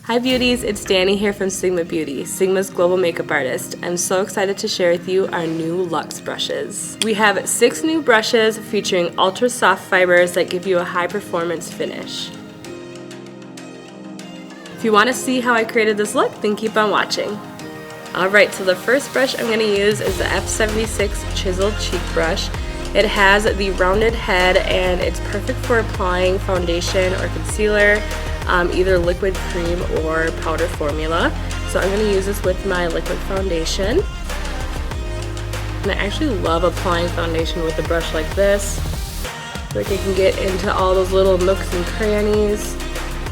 Hi beauties, it's Dani here from Sigma Beauty, Sigma's global makeup artist. I'm so excited to share with you our new Luxe brushes. We have 6 new brushes featuring ultra soft fibers that give you a high performance finish. If you want to see how I created this look, then keep on watching. Alright, so the first brush I'm going to use is the F76 Chiseled Cheek Brush. It has the rounded head and it's perfect for applying foundation or concealer, either liquid cream or powder formula. So I'm going to use this with my liquid foundation. And I actually love applying foundation with a brush like this. Like I can get into all those little nooks and crannies.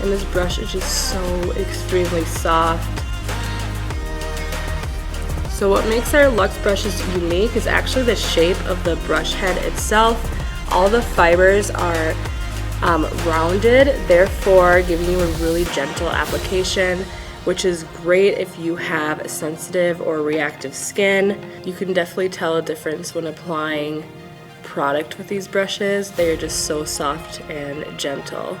And this brush is just so extremely soft. So what makes our Luxe brushes unique is actually the shape of the brush head itself. All the fibers are rounded, therefore giving you a really gentle application, which is great if you have sensitive or reactive skin. You can definitely tell a difference when applying product with these brushes. They are just so soft and gentle.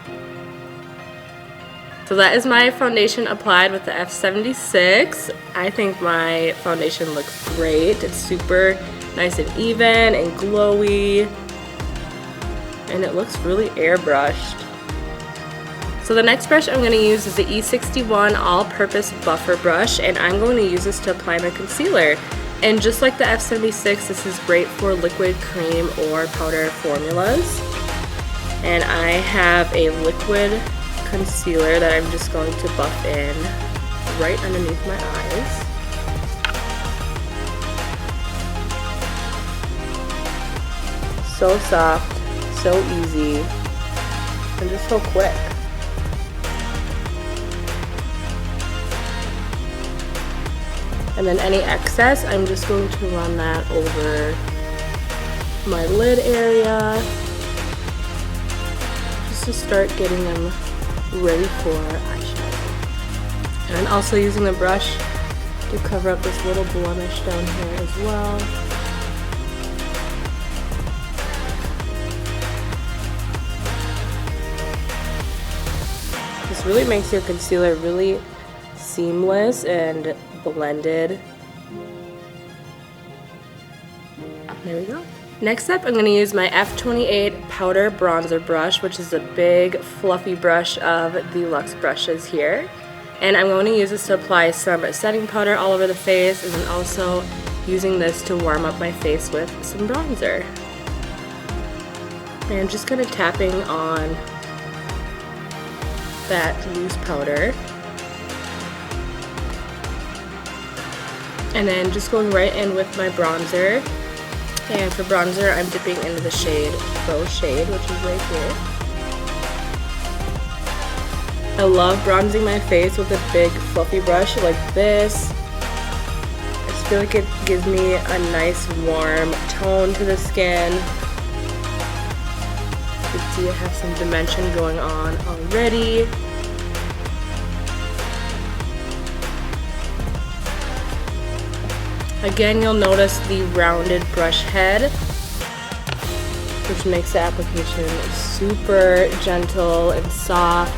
So that is my foundation applied with the F76. I think my foundation looks great. It's super nice and even and glowy. And it looks really airbrushed. So the next brush I'm going to use is the E61 All-Purpose Buffer Brush, and I'm going to use this to apply my concealer. And just like the F76, this is great for liquid cream or powder formulas. And I have a liquid concealer that I'm just going to buff in right underneath my eyes. So soft, so easy, and just so quick. And then any excess, I'm just going to run that over my lid area just to start getting them ready for eyeshadow. And also using the brush to cover up this little blemish down here as well. This really makes your concealer really seamless and blended. There we go. Next up, I'm going to use my F28 Powder Bronzer Brush, which is a big fluffy brush of the Luxe brushes here. And I'm going to use this to apply some setting powder all over the face, and then also using this to warm up my face with some bronzer. And just kind of tapping on that loose powder. And then just going right in with my bronzer. And for bronzer, I'm dipping into the shade Faux Shade, which is right here. I love bronzing my face with a big fluffy brush like this. I just feel like it gives me a nice warm tone to the skin. You can see I have some dimension going on already. Again, you'll notice the rounded brush head, which makes the application super gentle and soft.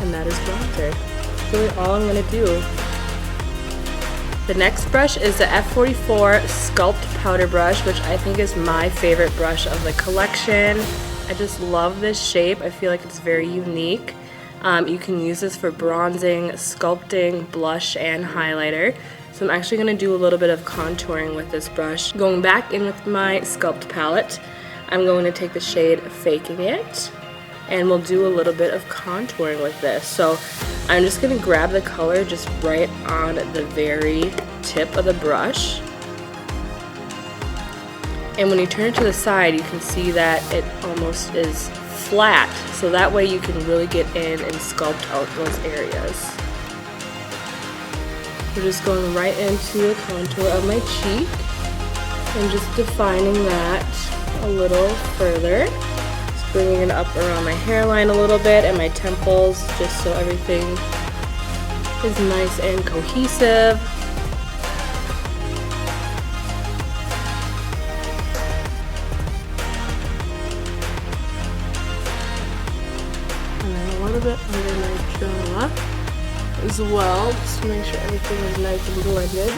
And that is bronzer. That's really all I'm going to do. The next brush is the F44 Sculpt Powder Brush, which I think is my favorite brush of the collection. I just love this shape. I feel like it's very unique. You can use this for bronzing, sculpting, blush, and highlighter. So I'm actually going to do a little bit of contouring with this brush. Going back in with my Sculpt palette, I'm going to take the shade Faking It, and we'll do a little bit of contouring with this. So I'm just going to grab the color just right on the very tip of the brush. And when you turn it to the side, you can see that it almost is flat, so that way you can really get in and sculpt out those areas. We're just going right into the contour of my cheek and just defining that a little further. Just bringing it up around my hairline a little bit and my temples, just so everything is nice and cohesive. little bit under my jaw as well, just to make sure everything is nice and blended.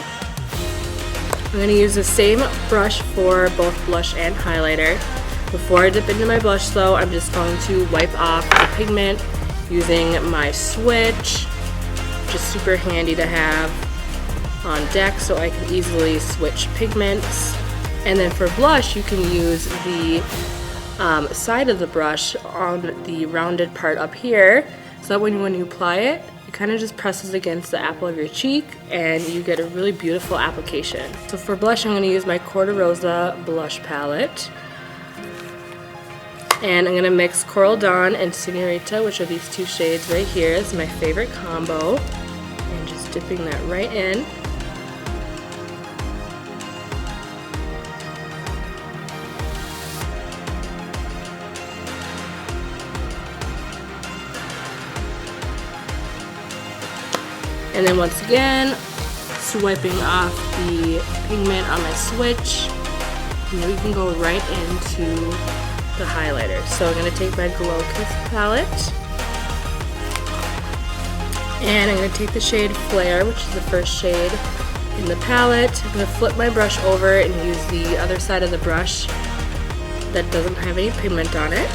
I'm going to use the same brush for both blush and highlighter. Before I dip into my blush though, I'm just going to wipe off the pigment using my switch, which is super handy to have on deck so I can easily switch pigments. And then for blush, you can use the side of the brush on the rounded part up here, so that when you apply it, it kind of just presses against the apple of your cheek and you get a really beautiful application. So for blush, I'm going to use my Corte Rosa blush palette. And I'm going to mix Coral Dawn and Senorita, which are these two shades right here. It's my favorite combo. And just dipping that right in. And then once again, swiping off the pigment on my switch. And then we can go right into the highlighter. So I'm going to take my Glow Kiss palette. And I'm going to take the shade Flare, which is the first shade in the palette. I'm going to flip my brush over and use the other side of the brush that doesn't have any pigment on it.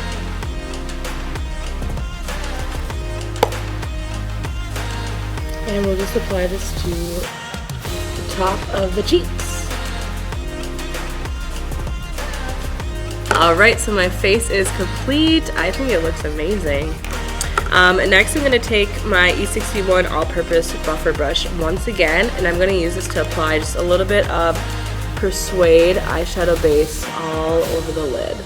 And we'll just apply this to the top of the cheeks. Alright, so my face is complete. I think it looks amazing. Next I'm going to take my E61 all-purpose buffer brush once again, and I'm going to use this to apply just a little bit of Persuade eyeshadow base all over the lid.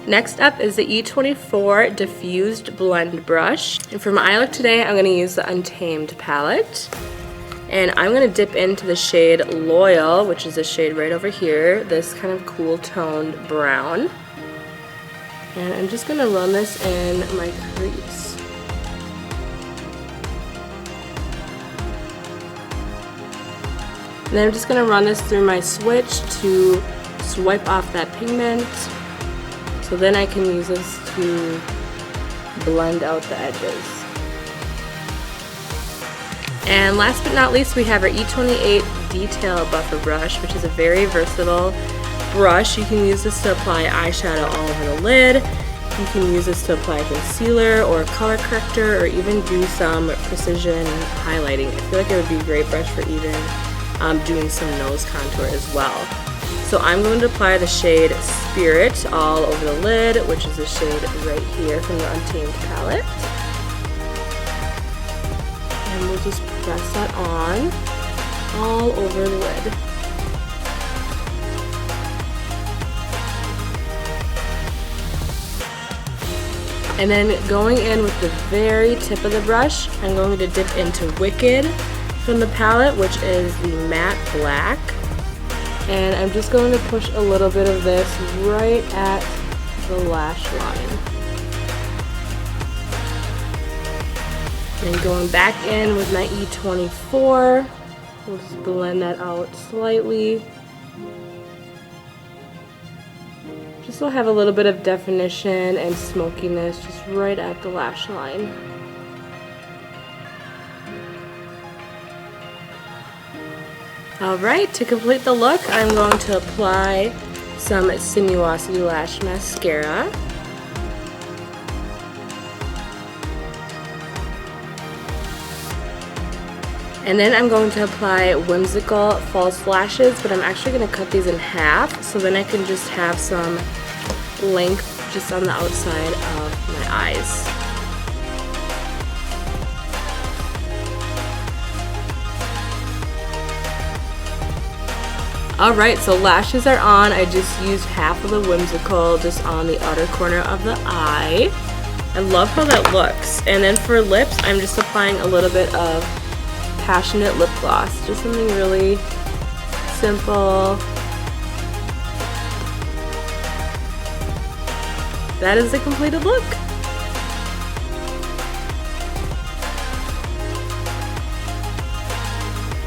Next up is the E24 Diffused Blend Brush. And for my eye look today, I'm going to use the Untamed palette. And I'm going to dip into the shade Loyal, which is the shade right over here, this kind of cool toned brown. And I'm just going to run this in my crease. And then I'm just going to run this through my switch to swipe off that pigment. So then I can use this to blend out the edges. And last but not least, we have our E28 Detail Buffer Brush, which is a very versatile brush. You can use this to apply eyeshadow all over the lid. You can use this to apply concealer or color corrector, or even do some precision highlighting. I feel like it would be a great brush for even doing some nose contour as well. So I'm going to apply the shade Spirit all over the lid, which is the shade right here from the Untamed palette. And we'll just press that on all over the lid. And then going in with the very tip of the brush, I'm going to dip into Wicked from the palette, which is the matte black. And I'm just going to push a little bit of this right at the lash line. And going back in with my E24, we'll just blend that out slightly. Just so I have a little bit of definition and smokiness just right at the lash line. Alright, to complete the look, I'm going to apply some Sinuosity Lash Mascara. And then I'm going to apply Whimsical False Lashes, but I'm actually going to cut these in half, so then I can just have some length just on the outside of my eyes. Alright, so lashes are on. I just used half of the Whimsical just on the outer corner of the eye. I love how that looks. And then for lips, I'm just applying a little bit of Passionate Lip Gloss. Just something really simple. That is the completed look.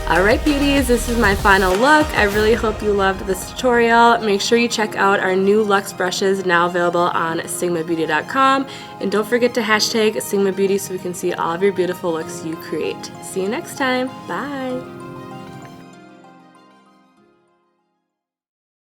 Alright beauties, this is my final look. I really hope you loved this tutorial. Make sure you check out our new Luxe brushes now available on sigmabeauty.com, and don't forget to hashtag Sigma Beauty so we can see all of your beautiful looks you create. See you next time. Bye!